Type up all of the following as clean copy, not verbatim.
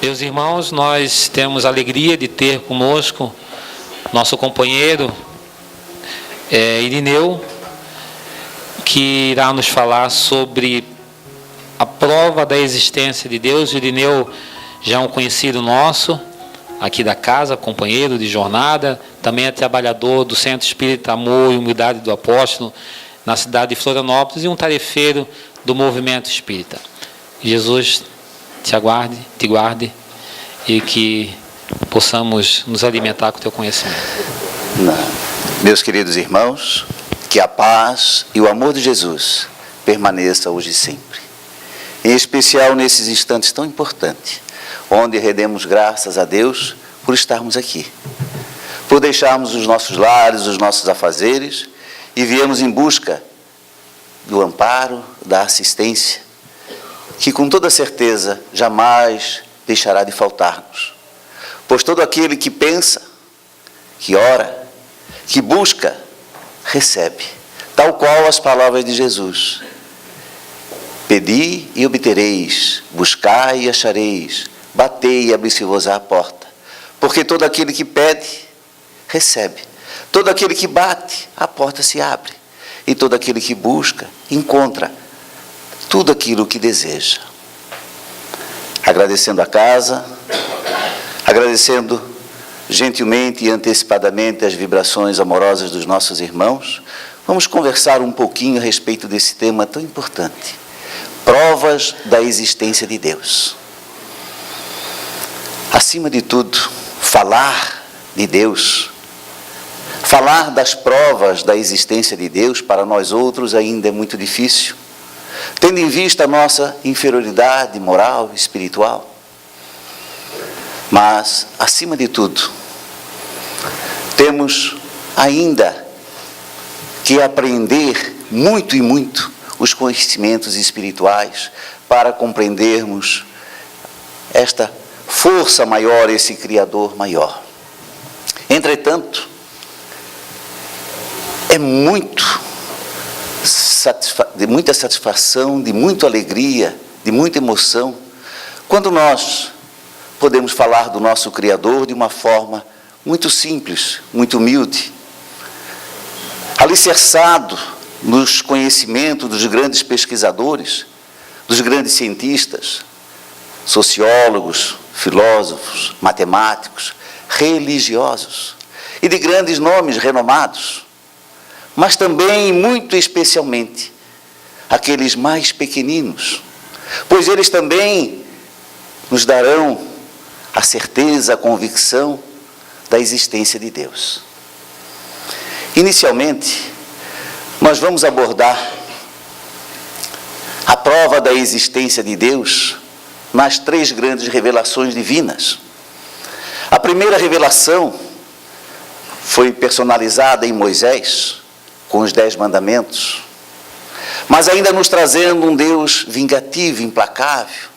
Meus irmãos, nós temos a alegria de ter conosco nosso companheiro Irineu, que irá nos falar sobre a prova da existência de Deus. Irineu já é um conhecido nosso aqui da casa, companheiro de jornada, também é trabalhador do Centro Espírita Amor e Humildade do Apóstolo na cidade de Florianópolis e um tarefeiro do movimento espírita. Jesus te aguarde, te guarde e que possamos nos alimentar com o teu conhecimento. Meus queridos irmãos, que a paz e o amor de Jesus permaneça hoje e sempre. Em especial nesses instantes tão importantes, onde rendemos graças a Deus por estarmos aqui, por deixarmos os nossos lares, os nossos afazeres e viemos em busca do amparo, da assistência, que com toda certeza jamais deixará de faltar-nos. Pois todo aquele que pensa, que ora, que busca, recebe, tal qual as palavras de Jesus. Pedi e obtereis, buscai e achareis, batei e abri-se-vos-á a porta. Porque todo aquele que pede, recebe. Todo aquele que bate, a porta se abre. E todo aquele que busca, encontra tudo aquilo que deseja. Agradecendo a casa, agradecendo gentilmente e antecipadamente as vibrações amorosas dos nossos irmãos, vamos conversar um pouquinho a respeito desse tema tão importante. Provas da existência de Deus. Acima de tudo, falar de Deus, falar das provas da existência de Deus, para nós outros ainda é muito difícil, tendo em vista a nossa inferioridade moral, espiritual. Mas, acima de tudo, temos ainda que aprender muito e muito os conhecimentos espirituais para compreendermos esta força maior, esse Criador maior. Entretanto, é de muita satisfação, de muita alegria, de muita emoção, quando nós podemos falar do nosso Criador de uma forma muito simples, muito humilde, alicerçado nos conhecimentos dos grandes pesquisadores, dos grandes cientistas, sociólogos, filósofos, matemáticos, religiosos e de grandes nomes renomados, mas também, muito especialmente, aqueles mais pequeninos, pois eles também nos darão a certeza, a convicção da existência de Deus. Inicialmente, nós vamos abordar a prova da existência de Deus nas 3 grandes revelações divinas. A primeira revelação foi personalizada em Moisés, com os 10 mandamentos, mas ainda nos trazendo um Deus vingativo, implacável,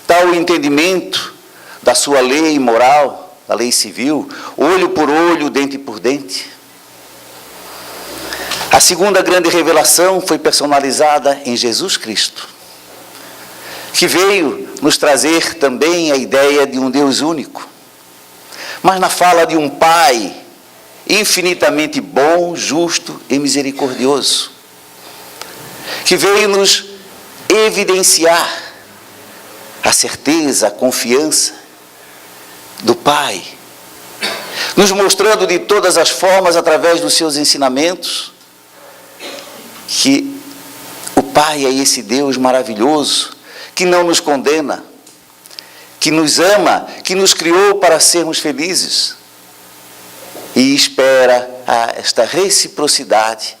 tal o entendimento da sua lei moral, da lei civil, olho por olho, dente por dente. A segunda grande revelação foi personalizada em Jesus Cristo, que veio nos trazer também a ideia de um Deus único, mas na fala de um Pai infinitamente bom, justo e misericordioso, que veio nos evidenciar a certeza, a confiança do Pai, nos mostrando de todas as formas, através dos seus ensinamentos, que o Pai é esse Deus maravilhoso, que não nos condena, que nos ama, que nos criou para sermos felizes, e espera esta reciprocidade,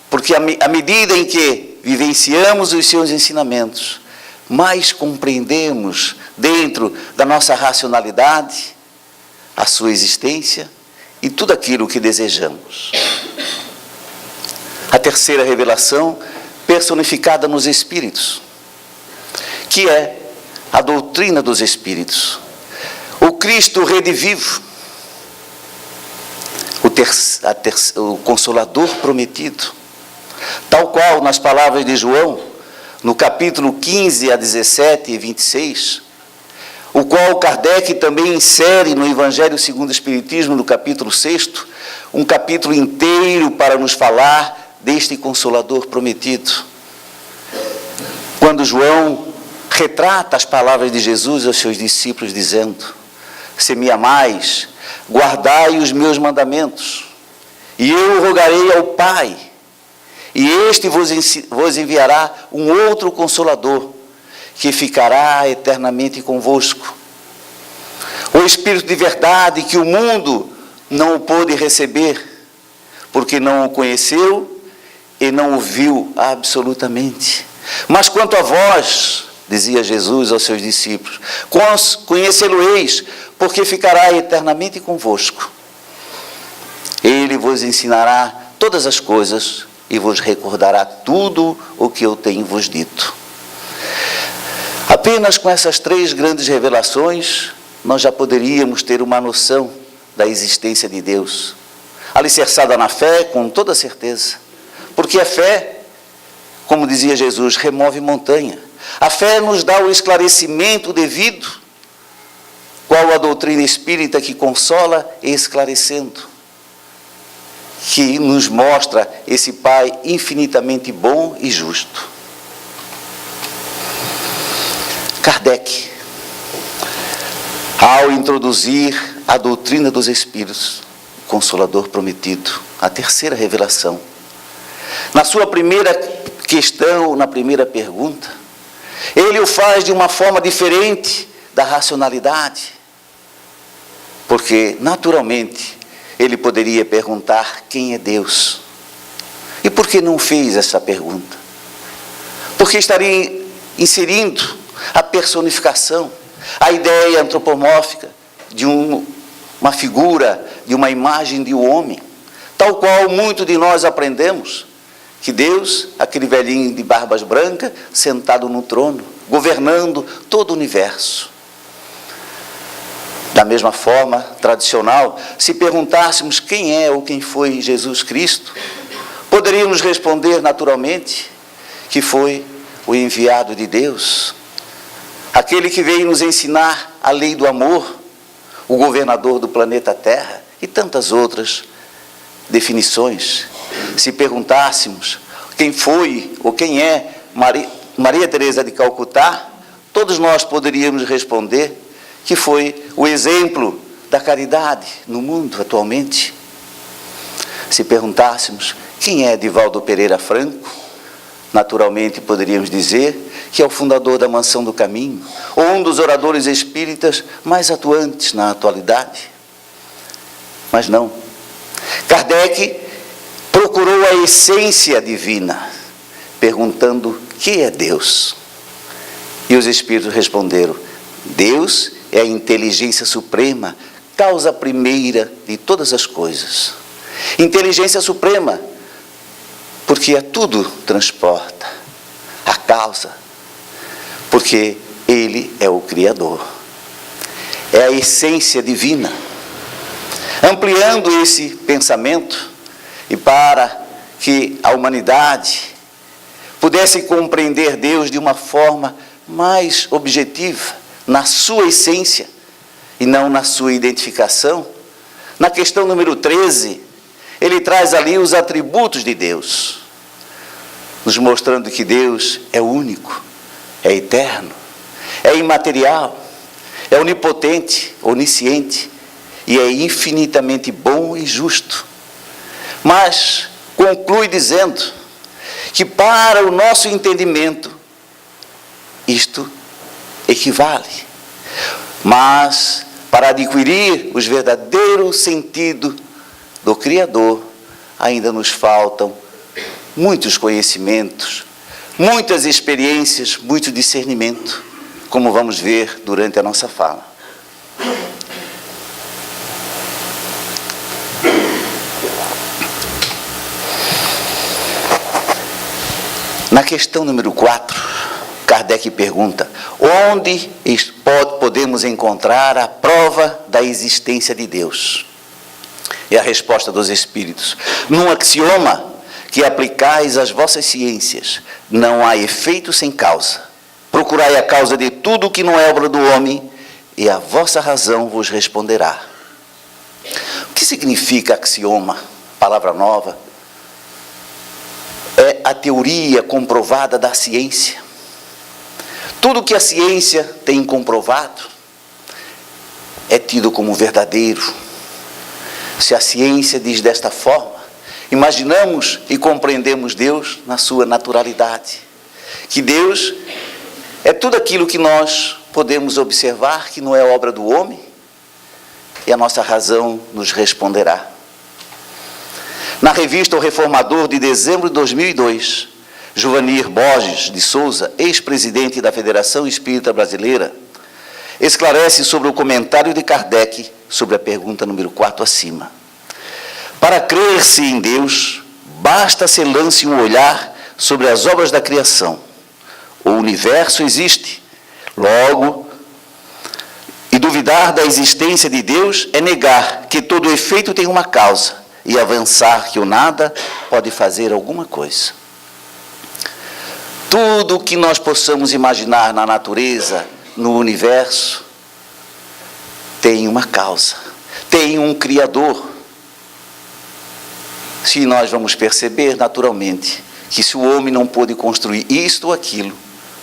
porque à medida em que vivenciamos os seus ensinamentos, mais compreendemos dentro da nossa racionalidade a sua existência e tudo aquilo que desejamos. A terceira revelação, personificada nos Espíritos, que é a doutrina dos Espíritos, o Cristo redivivo, o Consolador prometido, tal qual nas palavras de João, no capítulo 15 a 17 e 26, o o qual Kardec também insere no Evangelho segundo o Espiritismo, no capítulo 6º, um capítulo inteiro para nos falar deste Consolador prometido. Quando João retrata as palavras de Jesus aos seus discípulos, dizendo: se me amais, guardai os meus mandamentos, e eu rogarei ao Pai, e este vos enviará um outro Consolador, que ficará eternamente convosco. O Espírito de verdade, que o mundo não o pôde receber, porque não o conheceu e não o viu absolutamente. Mas quanto a vós, dizia Jesus aos seus discípulos, conhecê-lo-eis, porque ficará eternamente convosco. Ele vos ensinará todas as coisas e vos recordará tudo o que eu tenho vos dito. Apenas com essas 3 grandes revelações, nós já poderíamos ter uma noção da existência de Deus, alicerçada na fé, com toda certeza. Porque a fé, como dizia Jesus, remove montanha. A fé nos dá o esclarecimento devido, qual a doutrina espírita que consola esclarecendo, que nos mostra esse Pai infinitamente bom e justo. Kardec, ao introduzir a doutrina dos Espíritos, o Consolador prometido, a 3ª revelação, na sua primeira questão, na primeira pergunta, ele o faz de uma forma diferente da racionalidade, porque, naturalmente, ele poderia perguntar quem é Deus. E por que não fez essa pergunta? Porque estaria inserindo a personificação, a ideia antropomórfica de uma figura, de uma imagem de um homem, tal qual muito de nós aprendemos que Deus, aquele velhinho de barbas brancas, sentado no trono, governando todo o universo. Da mesma forma, tradicional, se perguntássemos quem é ou quem foi Jesus Cristo, poderíamos responder naturalmente que foi o enviado de Deus, aquele que veio nos ensinar a lei do amor, o governador do planeta Terra e tantas outras definições. Se perguntássemos quem foi ou quem é Maria Teresa de Calcutá, todos nós poderíamos responder que foi o exemplo da caridade no mundo atualmente. Se perguntássemos quem é Divaldo Pereira Franco, naturalmente poderíamos dizer que é o fundador da Mansão do Caminho, ou um dos oradores espíritas mais atuantes na atualidade. Mas não. Kardec procurou a essência divina, perguntando: que é Deus? E os espíritos responderam: Deus é a inteligência suprema, causa primeira de todas as coisas. Inteligência suprema, porque a tudo transporta. A causa, porque Ele é o Criador. É a essência divina. Ampliando esse pensamento, e para que a humanidade pudesse compreender Deus de uma forma mais objetiva, na sua essência, e não na sua identificação, na questão número 13, ele traz ali os atributos de Deus, nos mostrando que Deus é único, é eterno, é imaterial, é onipotente, onisciente, e é infinitamente bom e justo. Mas conclui dizendo que para o nosso entendimento isto equivale, mas para adquirir os verdadeiros sentidos do Criador ainda nos faltam muitos conhecimentos, muitas experiências, muito discernimento, como vamos ver durante a nossa fala. Na questão número 4, Kardec pergunta: onde podemos encontrar a prova da existência de Deus? E a resposta dos Espíritos: num axioma que aplicais às vossas ciências, não há efeito sem causa. Procurai a causa de tudo que não é obra do homem, e a vossa razão vos responderá. O que significa axioma, palavra nova? É a teoria comprovada da ciência. Tudo que a ciência tem comprovado é tido como verdadeiro. Se a ciência diz desta forma, imaginamos e compreendemos Deus na sua naturalidade. Que Deus é tudo aquilo que nós podemos observar, que não é obra do homem, e a nossa razão nos responderá. Na revista O Reformador, de dezembro de 2002, Juvanir Borges de Souza, ex-presidente da Federação Espírita Brasileira, esclarece sobre o comentário de Kardec sobre a pergunta número 4 acima. Para crer-se em Deus, basta se lance um olhar sobre as obras da criação. O universo existe, logo, e duvidar da existência de Deus é negar que todo efeito tem uma causa e avançar que o nada pode fazer alguma coisa. Tudo o que nós possamos imaginar na natureza, no universo, tem uma causa, tem um Criador. Se nós vamos perceber naturalmente que se o homem não pôde construir isto ou aquilo,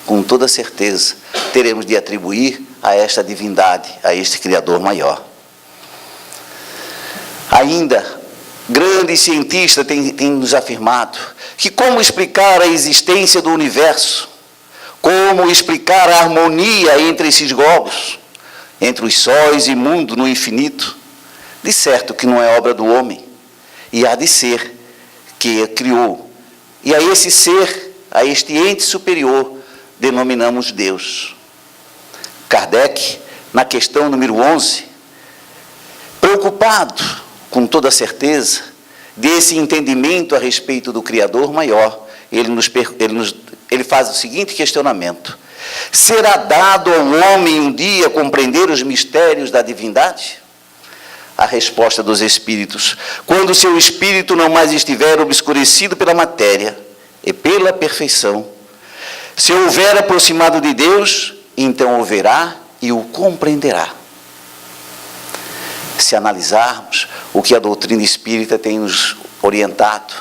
com toda certeza teremos de atribuir a esta divindade, a este Criador maior. Ainda, grandes cientistas têm nos afirmado que como explicar a existência do universo, como explicar a harmonia entre esses globos, entre os sóis e mundo no infinito, de certo que não é obra do homem, e há de ser que criou. E a esse ser, a este ente superior, denominamos Deus. Kardec, na questão número 11, preocupado, com toda certeza, desse entendimento a respeito do Criador maior, ele faz o seguinte questionamento: será dado ao homem um dia compreender os mistérios da divindade? A resposta dos espíritos: quando seu espírito não mais estiver obscurecido pela matéria e pela perfeição, se houver aproximado de Deus, então o verá e o compreenderá. Se analisarmos o que a doutrina espírita tem nos orientado,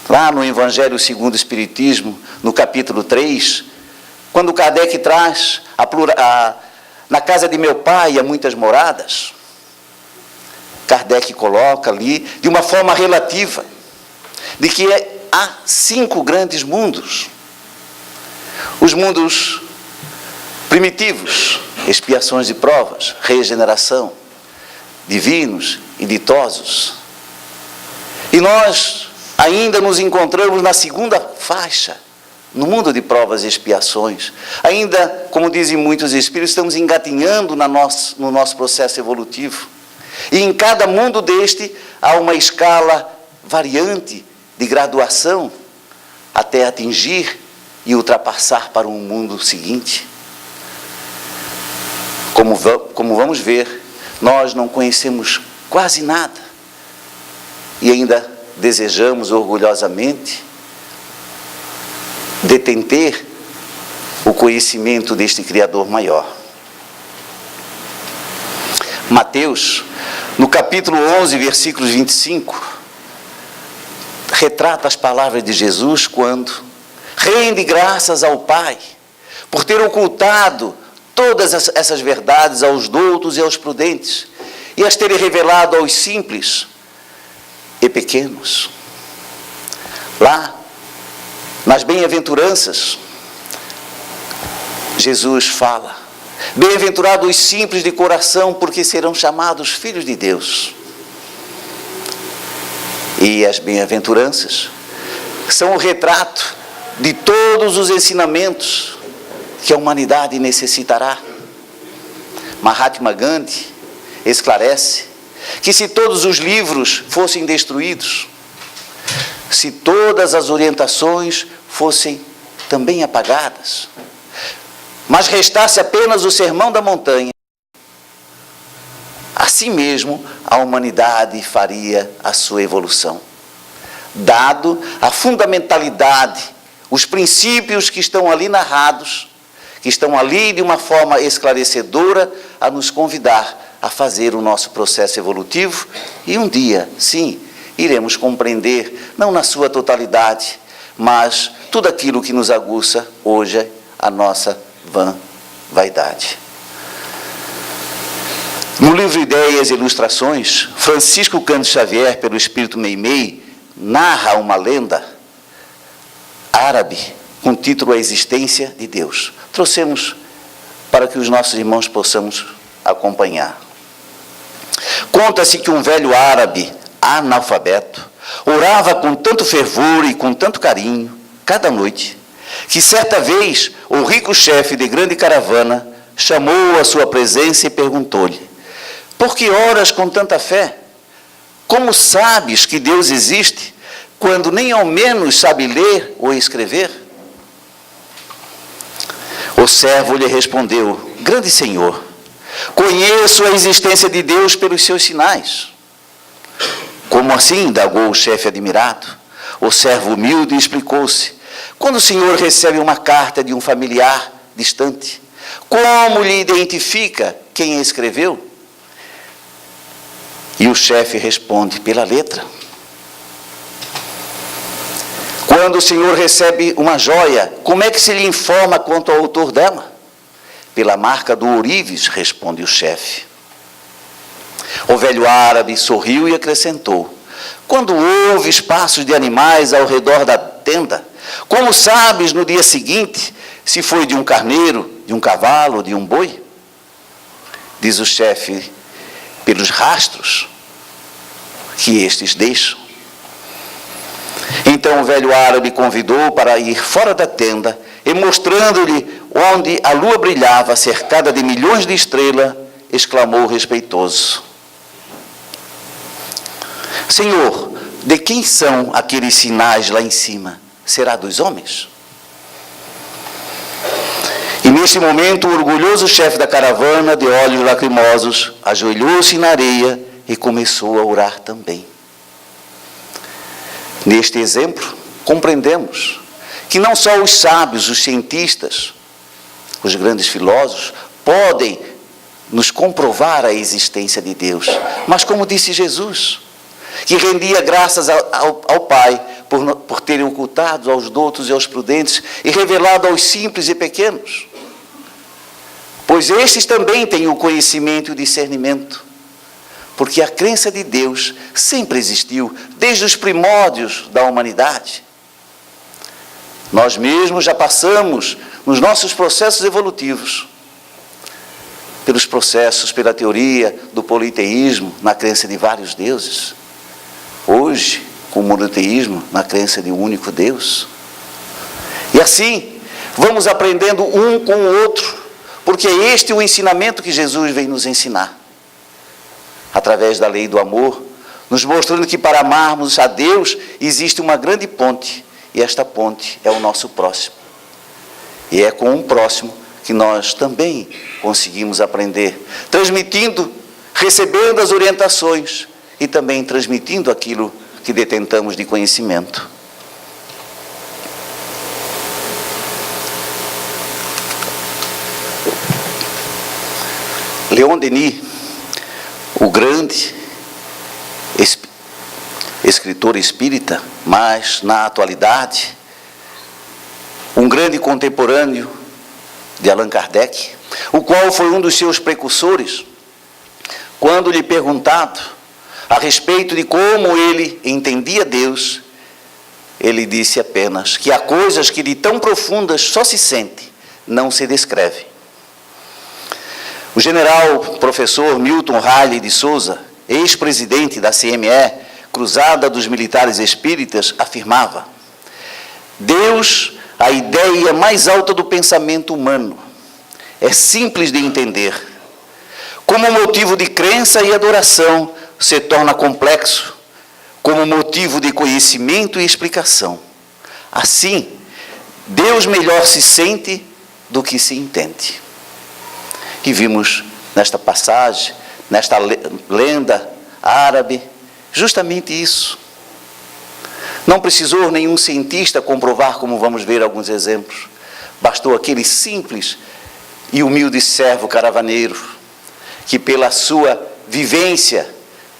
lá no Evangelho segundo o Espiritismo, no capítulo 3, quando Kardec traz na casa de meu pai há muitas moradas, Kardec coloca ali, de uma forma relativa, de que há 5 grandes mundos. Os mundos primitivos, expiações e provas, regeneração, divinos e ditosos. E nós ainda nos encontramos na segunda faixa, no mundo de provas e expiações. Ainda, como dizem muitos espíritos, estamos engatinhando no nosso processo evolutivo. E em cada mundo deste há uma escala variante de graduação até atingir e ultrapassar para um mundo seguinte. Como vamos ver, nós não conhecemos quase nada e ainda desejamos orgulhosamente deter o conhecimento deste Criador maior. Mateus, no capítulo 11, versículos 25, retrata as palavras de Jesus quando rende graças ao Pai por ter ocultado todas essas verdades aos doutos e aos prudentes e as ter revelado aos simples e pequenos. Lá, nas bem-aventuranças, Jesus fala: bem-aventurados os simples de coração, porque serão chamados filhos de Deus. E as bem-aventuranças são o retrato de todos os ensinamentos que a humanidade necessitará. Mahatma Gandhi esclarece que se todos os livros fossem destruídos, se todas as orientações fossem também apagadas, mas restasse apenas o Sermão da Montanha, assim mesmo a humanidade faria a sua evolução. Dado a fundamentalidade, os princípios que estão ali narrados, que estão ali de uma forma esclarecedora a nos convidar a fazer o nosso processo evolutivo e um dia, sim, iremos compreender, não na sua totalidade, mas tudo aquilo que nos aguça hoje a nossa vã vaidade. No livro Ideias e Ilustrações, Francisco Cândido Xavier, pelo Espírito Meimei, narra uma lenda árabe com o título A Existência de Deus. Trouxemos para que os nossos irmãos possamos acompanhar. Conta-se que um velho árabe analfabeto orava com tanto fervor e com tanto carinho, cada noite, que certa vez o rico chefe de grande caravana chamou-o à sua presença e perguntou-lhe: por que oras com tanta fé? Como sabes que Deus existe, quando nem ao menos sabe ler ou escrever? O servo lhe respondeu: grande Senhor, conheço a existência de Deus pelos seus sinais. Como assim? Indagou o chefe admirado. O servo humilde explicou-se: quando o senhor recebe uma carta de um familiar distante, como lhe identifica quem a escreveu? E o chefe responde: pela letra. Quando o senhor recebe uma joia, como é que se lhe informa quanto ao autor dela? Pela marca do ourives, responde o chefe. O velho árabe sorriu e acrescentou: quando ouves passos de animais ao redor da tenda, como sabes no dia seguinte se foi de um carneiro, de um cavalo ou de um boi? Diz o chefe: pelos rastros que estes deixam. Então o velho árabe convidou para ir fora da tenda e, mostrando-lhe onde a lua brilhava, cercada de milhões de estrelas, exclamou respeitoso: Senhor, de quem são aqueles sinais lá em cima? Será dos homens? E nesse momento, o orgulhoso chefe da caravana, de olhos lacrimosos, ajoelhou-se na areia e começou a orar também. Neste exemplo, compreendemos que não só os sábios, os cientistas, os grandes filósofos, podem nos comprovar a existência de Deus, mas como disse Jesus, que rendia graças ao Pai por terem ocultado aos doutos e aos prudentes e revelado aos simples e pequenos. Pois estes também têm o conhecimento e o discernimento, porque a crença de Deus sempre existiu, desde os primórdios da humanidade. Nós mesmos já passamos, nos nossos processos evolutivos, pelos processos, pela teoria do politeísmo, na crença de vários deuses. Hoje, com o monoteísmo, na crença de um único Deus. E assim, vamos aprendendo um com o outro, porque é este o ensinamento que Jesus vem nos ensinar. Através da lei do amor, nos mostrando que para amarmos a Deus, existe uma grande ponte, e esta ponte é o nosso próximo. E é com o próximo que nós também conseguimos aprender, transmitindo, recebendo as orientações, e também transmitindo aquilo que detentamos de conhecimento. Leon Denis, o grande escritor espírita, mas na atualidade, um grande contemporâneo de Allan Kardec, o qual foi um dos seus precursores, quando lhe perguntado a respeito de como ele entendia Deus, ele disse apenas que há coisas que de tão profundas só se sente, não se descreve. O general professor Milton Raleigh de Souza, ex-presidente da CME, Cruzada dos Militares Espíritas, afirmava: Deus, a ideia mais alta do pensamento humano, é simples de entender. Como motivo de crença e adoração, se torna complexo, como motivo de conhecimento e explicação. Assim, Deus melhor se sente do que se entende. E vimos nesta passagem, nesta lenda árabe, justamente isso. Não precisou nenhum cientista comprovar, como vamos ver alguns exemplos. Bastou aquele simples e humilde servo caravaneiro, que pela sua vivência,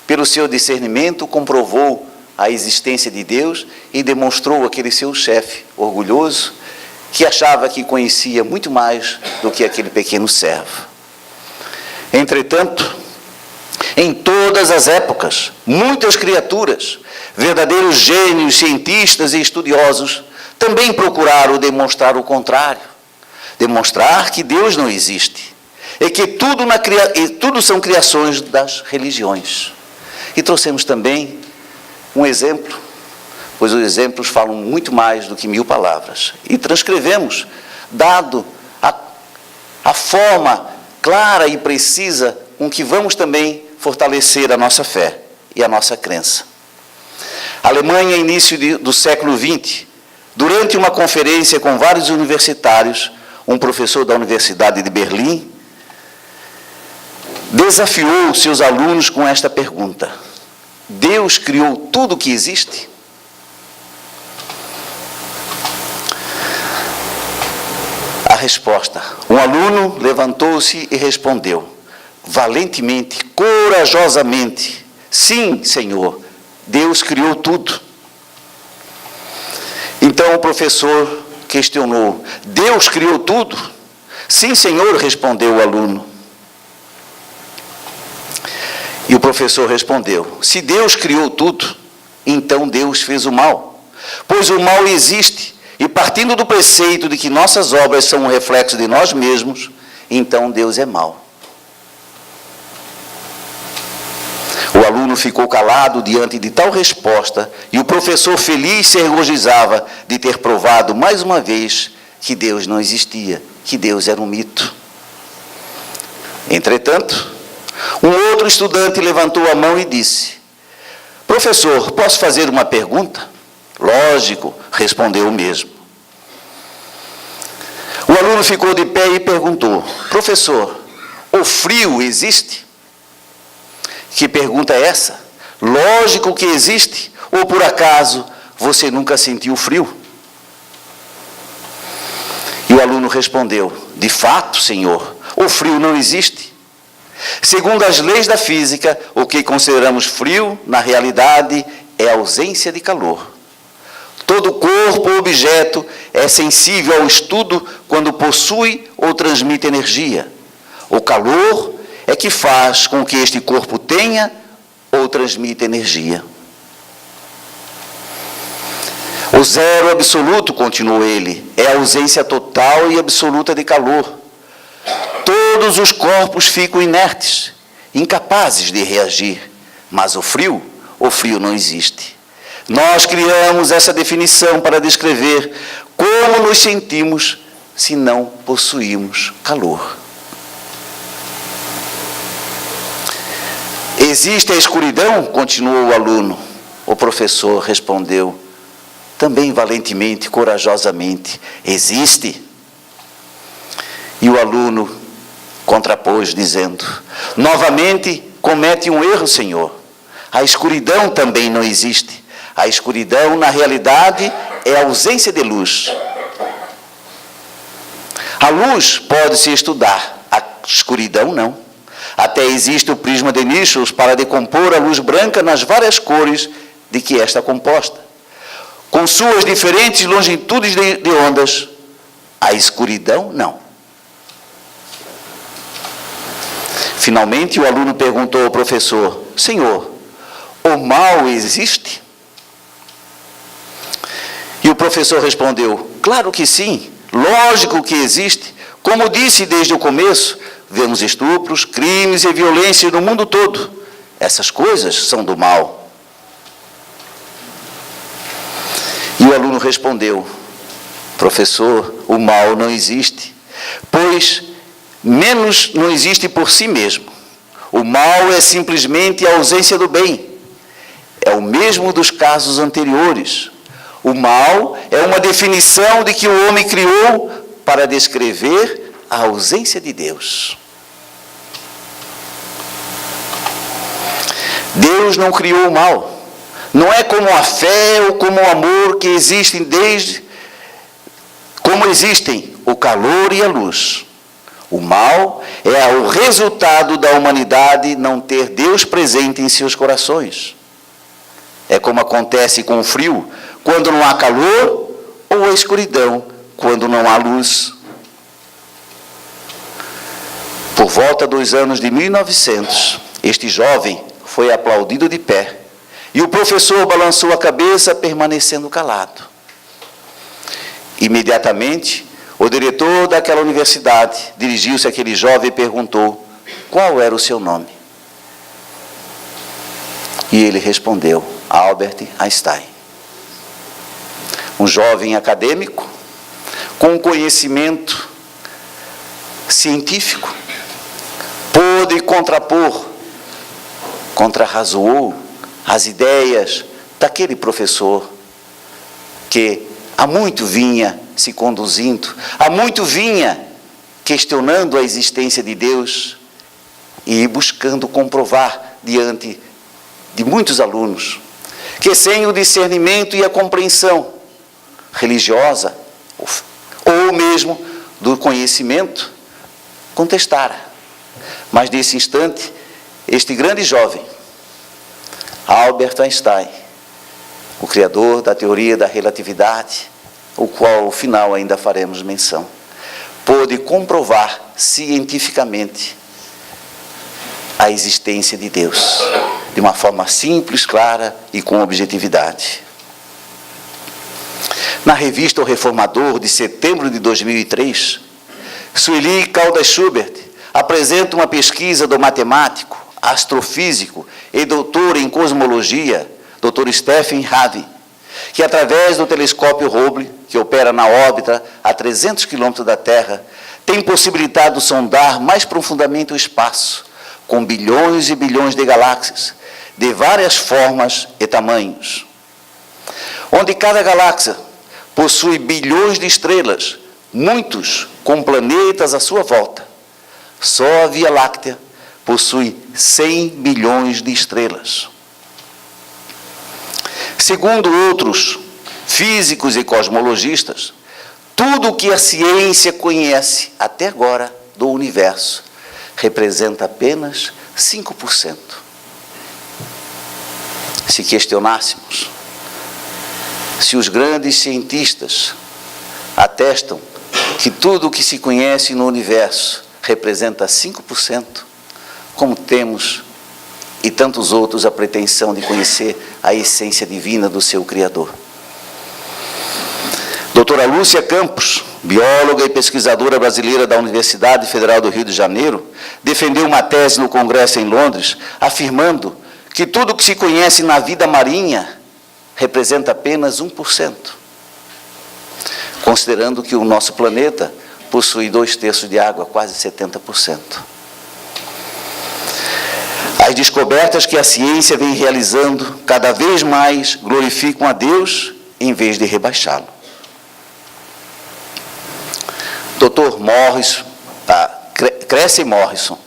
pelo seu discernimento, comprovou a existência de Deus e demonstrou aquele seu chefe orgulhoso, que achava que conhecia muito mais do que aquele pequeno servo. Entretanto, em todas as épocas, muitas criaturas, verdadeiros gênios, cientistas e estudiosos, também procuraram demonstrar o contrário, demonstrar que Deus não existe, e que tudo são criações das religiões. E trouxemos também um exemplo, pois os exemplos falam muito mais do que 1000 palavras. E transcrevemos, dado a forma clara e precisa com que vamos também fortalecer a nossa fé e a nossa crença. A Alemanha, início do século XX, durante uma conferência com vários universitários, um professor da Universidade de Berlim desafiou seus alunos com esta pergunta: Deus criou tudo o que existe? A resposta: um aluno levantou-se e respondeu, valentemente, corajosamente: sim, Senhor, Deus criou tudo. Então o professor questionou: Deus criou tudo? Sim, Senhor, respondeu o aluno. E o professor respondeu: se Deus criou tudo, então Deus fez o mal, pois o mal existe, e partindo do preceito de que nossas obras são um reflexo de nós mesmos, então Deus é mau. O aluno ficou calado diante de tal resposta, e o professor feliz se regozijava de ter provado mais uma vez que Deus não existia, que Deus era um mito. Entretanto, um outro estudante levantou a mão e disse: professor, posso fazer uma pergunta? Lógico, respondeu o mesmo. O aluno ficou de pé e perguntou: professor, o frio existe? Que pergunta é essa? Lógico que existe, ou por acaso você nunca sentiu frio? E o aluno respondeu: de fato, senhor, o frio não existe. Segundo as leis da física, o que consideramos frio, na realidade, é a ausência de calor. Todo corpo ou objeto é sensível ao estudo quando possui ou transmite energia. O calor é que faz com que este corpo tenha ou transmita energia. O zero absoluto, continuou ele, é a ausência total e absoluta de calor. Todos os corpos ficam inertes, incapazes de reagir, mas o frio não existe. Nós criamos essa definição para descrever como nos sentimos se não possuímos calor. Existe a escuridão? Continuou o aluno. O professor respondeu, também valentemente, corajosamente, existe. E o aluno contrapôs, dizendo, novamente comete um erro, Senhor. A escuridão também não existe. A escuridão, na realidade, é a ausência de luz. A luz pode-se estudar, a escuridão não. Até existe o prisma de Nichols para decompor a luz branca nas várias cores de que esta é composta. Com suas diferentes longitudes de ondas, a escuridão não. Finalmente, o aluno perguntou ao professor, Senhor, o mal existe? E o professor respondeu, claro que sim, lógico que existe. Como disse desde o começo, vemos estupros, crimes e violência no mundo todo. Essas coisas são do mal. E o aluno respondeu, professor, o mal não existe, pois menos não existe por si mesmo. O mal é simplesmente a ausência do bem. É o mesmo dos casos anteriores. O mal é uma definição de que o homem criou para descrever a ausência de Deus. Deus não criou o mal. Não é como a fé ou como o amor que existem como existem o calor e a luz. O mal é o resultado da humanidade não ter Deus presente em seus corações. É como acontece com o frio, quando não há calor, ou a escuridão, quando não há luz. Por volta dos anos de 1900, este jovem foi aplaudido de pé, e o professor balançou a cabeça, permanecendo calado. Imediatamente, o diretor daquela universidade dirigiu-se àquele jovem e perguntou qual era o seu nome. E ele respondeu: Albert Einstein. Um jovem acadêmico, com conhecimento científico, pôde contrarrazoou as ideias daquele professor que há muito vinha se conduzindo, há muito vinha questionando a existência de Deus e buscando comprovar diante de muitos alunos que, sem o discernimento e a compreensão religiosa ou mesmo do conhecimento, contestara. Mas nesse instante, este grande jovem, Albert Einstein, o criador da teoria da relatividade, o qual ao final ainda faremos menção, pôde comprovar cientificamente a existência de Deus, de uma forma simples, clara e com objetividade. Na revista O Reformador, de setembro de 2003, Sueli Caldas Schubert apresenta uma pesquisa do matemático, astrofísico e doutor em cosmologia, Dr. Stephen Harvey, que através do telescópio Hubble, que opera na órbita a 300 km da Terra, tem possibilitado sondar mais profundamente o espaço, com bilhões e bilhões de galáxias, de várias formas e tamanhos. Onde cada galáxia possui bilhões de estrelas, muitos com planetas à sua volta. Só a Via Láctea possui 100 bilhões de estrelas. Segundo outros físicos e cosmologistas, tudo o que a ciência conhece até agora do universo representa apenas 5%. Se questionássemos se os grandes cientistas atestam que tudo o que se conhece no universo representa 5%, como temos e tantos outros a pretensão de conhecer a essência divina do seu Criador. Doutora Lúcia Campos, bióloga e pesquisadora brasileira da Universidade Federal do Rio de Janeiro, defendeu uma tese no Congresso em Londres, afirmando que tudo o que se conhece na vida marinha representa apenas 1%, considerando que o nosso planeta possui 2/3 de água, quase 70%. As descobertas que a ciência vem realizando cada vez mais glorificam a Deus em vez de rebaixá-lo. Dr. Cressy Morrison,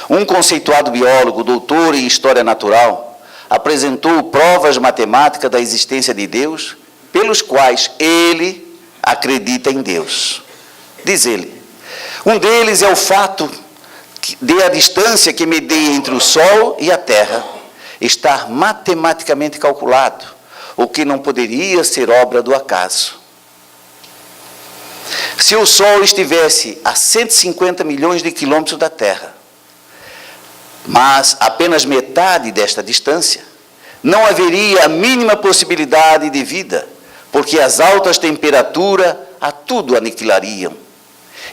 um conceituado biólogo, doutor em História Natural, apresentou provas matemáticas da existência de Deus, pelos quais ele acredita em Deus. Diz ele, um deles é o fato de a distância que medeia entre o Sol e a Terra estar matematicamente calculado, o que não poderia ser obra do acaso. Se o Sol estivesse a 150 milhões de quilômetros da Terra, mas apenas metade desta distância, não haveria a mínima possibilidade de vida, porque as altas temperaturas a tudo aniquilariam.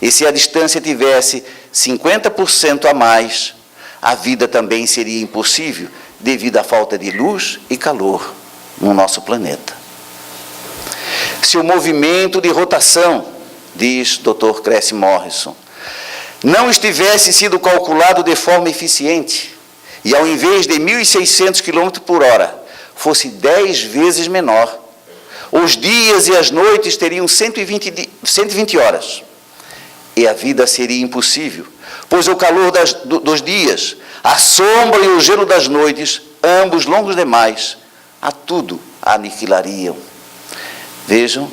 E se a distância tivesse 50% a mais, a vida também seria impossível, devido à falta de luz e calor no nosso planeta. Se o movimento de rotação, diz Dr. Cressy Morrison, não estivesse sido calculado de forma eficiente, e ao invés de 1.600 km por hora, fosse 10 vezes menor, os dias e as noites teriam 120 horas, e a vida seria impossível, pois o calor dos dias, a sombra e o gelo das noites, ambos longos demais, a tudo aniquilariam. Vejam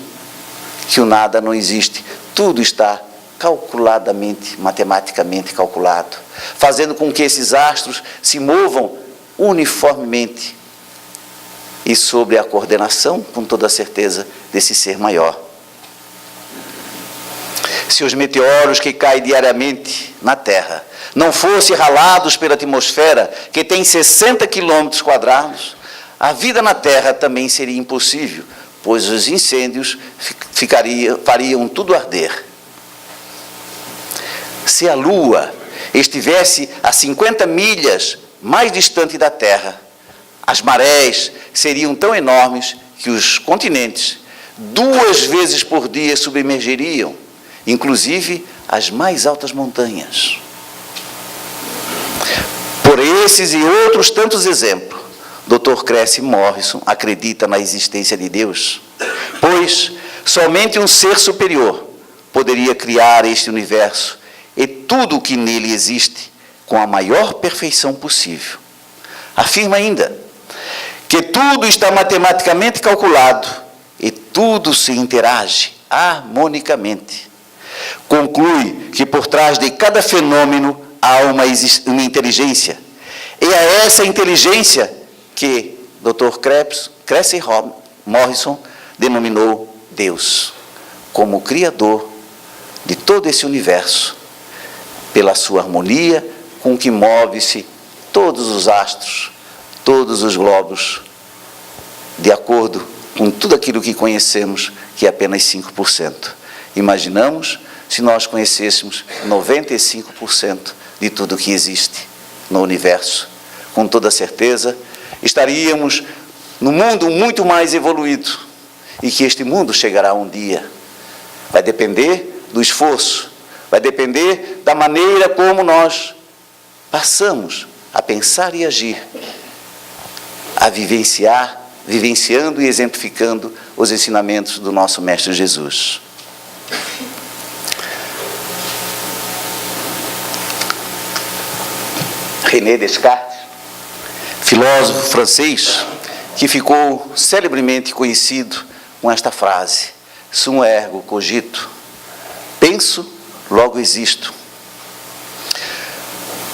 que o nada não existe, tudo está calculadamente, matematicamente calculado, fazendo com que esses astros se movam uniformemente e sob a coordenação, com toda certeza, desse ser maior. Se os meteoros que caem diariamente na Terra não fossem ralados pela atmosfera, que tem 60 quilômetros quadrados, a vida na Terra também seria impossível, pois os incêndios fariam tudo arder. Se a Lua estivesse a 50 milhas mais distante da Terra, as marés seriam tão enormes que os continentes 2 vezes por dia submergiriam, inclusive as mais altas montanhas. Por esses e outros tantos exemplos, Dr. Cressy Morrison acredita na existência de Deus, pois somente um ser superior poderia criar este universo e tudo o que nele existe com a maior perfeição possível. Afirma ainda que tudo está matematicamente calculado e tudo se interage harmonicamente. Conclui que por trás de cada fenômeno há uma inteligência. E é essa inteligência que Dr. Cressy Morrison denominou Deus, como Criador de todo esse universo, pela sua harmonia com que move-se todos os astros, todos os globos, de acordo com tudo aquilo que conhecemos, que é apenas 5%. Imaginamos se nós conhecêssemos 95% de tudo que existe no universo. Com toda certeza, estaríamos num mundo muito mais evoluído, e que este mundo chegará um dia. Vai depender do esforço, vai depender da maneira como nós passamos a pensar e agir, a vivenciando e exemplificando os ensinamentos do nosso Mestre Jesus. René Descartes, filósofo francês, que ficou celebremente conhecido com esta frase: sum ergo cogito, penso, logo existo.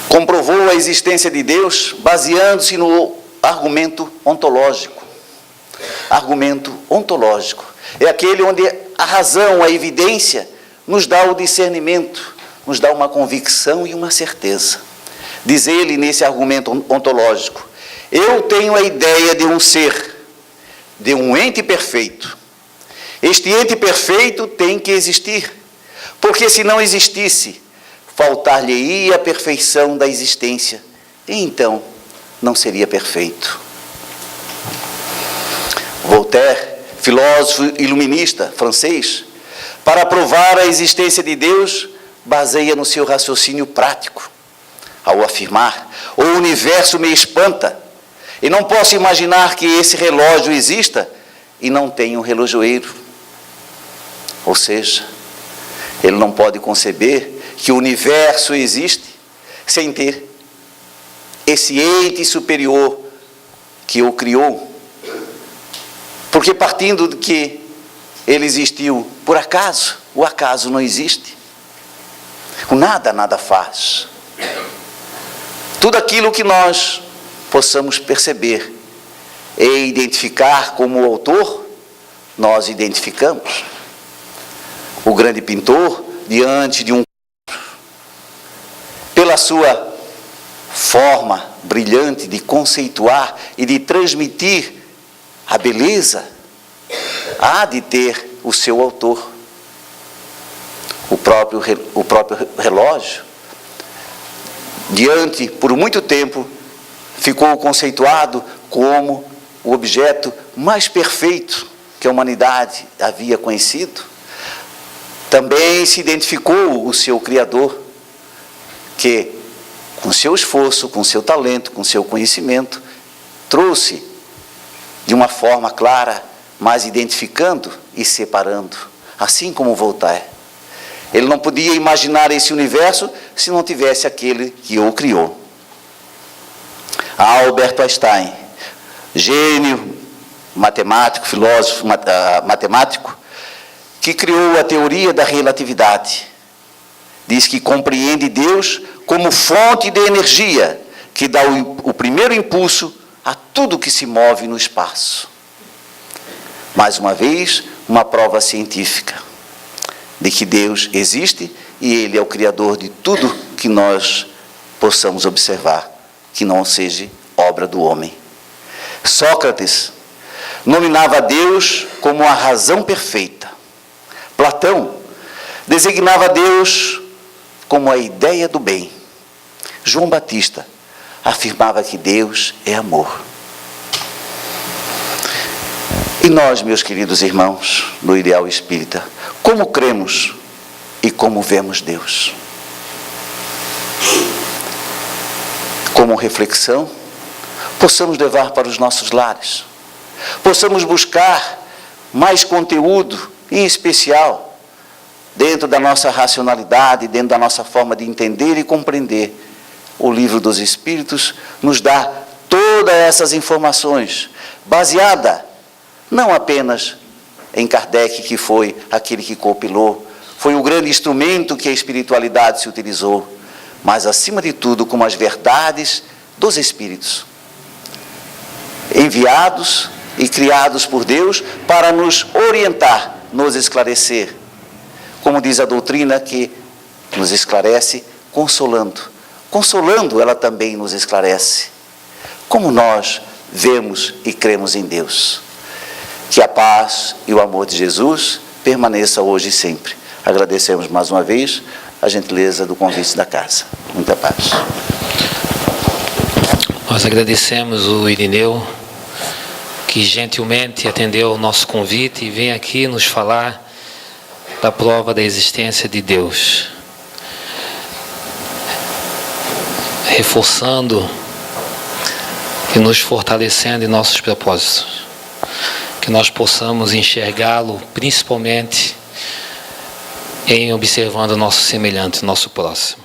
Comprovou a existência de Deus baseando-se no argumento ontológico. Argumento ontológico é aquele onde a razão, a evidência, nos dá o discernimento, nos dá uma convicção e uma certeza. Diz ele nesse argumento ontológico: eu tenho a ideia de um ser, de um ente perfeito. Este ente perfeito tem que existir, porque se não existisse, faltar-lhe-ia a perfeição da existência, e então não seria perfeito. Voltaire, filósofo iluminista francês, para provar a existência de Deus, baseia no seu raciocínio prático, ao afirmar: o universo me espanta, e não posso imaginar que esse relógio exista e não tenha um relojoeiro. Ou seja, ele não pode conceber que o universo existe sem ter esse ente superior que o criou. Porque partindo de que ele existiu por acaso, o acaso não existe. O nada faz. Tudo aquilo que nós possamos perceber e identificar como autor, nós identificamos. O grande pintor, diante de um quadro, pela sua forma brilhante de conceituar e de transmitir a beleza, há de ter o seu autor. O próprio relógio, diante, por muito tempo, ficou conceituado como o objeto mais perfeito que a humanidade havia conhecido. Também se identificou o seu Criador, que, com seu esforço, com seu talento, com seu conhecimento, trouxe de uma forma clara, mas identificando e separando, assim como Voltaire. Ele não podia imaginar esse universo se não tivesse aquele que o criou. Albert Einstein, gênio, matemático, filósofo, matemático, que criou a teoria da relatividade, Diz que compreende Deus como fonte de energia que dá o primeiro impulso a tudo que se move no espaço. Mais uma vez, uma prova científica de que Deus existe e Ele é o Criador de tudo que nós possamos observar, que não seja obra do homem. Sócrates nominava Deus como a razão perfeita. Platão designava Deus como a ideia do bem. João Batista afirmava que Deus é amor. E nós, meus queridos irmãos do Ideal Espírita, como cremos e como vemos Deus? Como reflexão, possamos levar para os nossos lares, possamos buscar mais conteúdo, em especial, dentro da nossa racionalidade, dentro da nossa forma de entender e compreender. O Livro dos Espíritos nos dá todas essas informações, baseada não apenas em Kardec, que foi aquele que compilou, foi o grande instrumento que a espiritualidade se utilizou, mas, acima de tudo, como as verdades dos Espíritos, enviados e criados por Deus para nos orientar, nos esclarecer. Como diz a doutrina, que nos esclarece consolando. Consolando, ela também nos esclarece. Como nós vemos e cremos em Deus. Que a paz e o amor de Jesus permaneça hoje e sempre. Agradecemos mais uma vez a gentileza do convite da casa. Muita paz. Nós agradecemos o Irineu, que gentilmente atendeu o nosso convite e vem aqui nos falar da prova da existência de Deus, reforçando e nos fortalecendo em nossos propósitos, que nós possamos enxergá-lo principalmente em observando o nosso semelhante, o nosso próximo.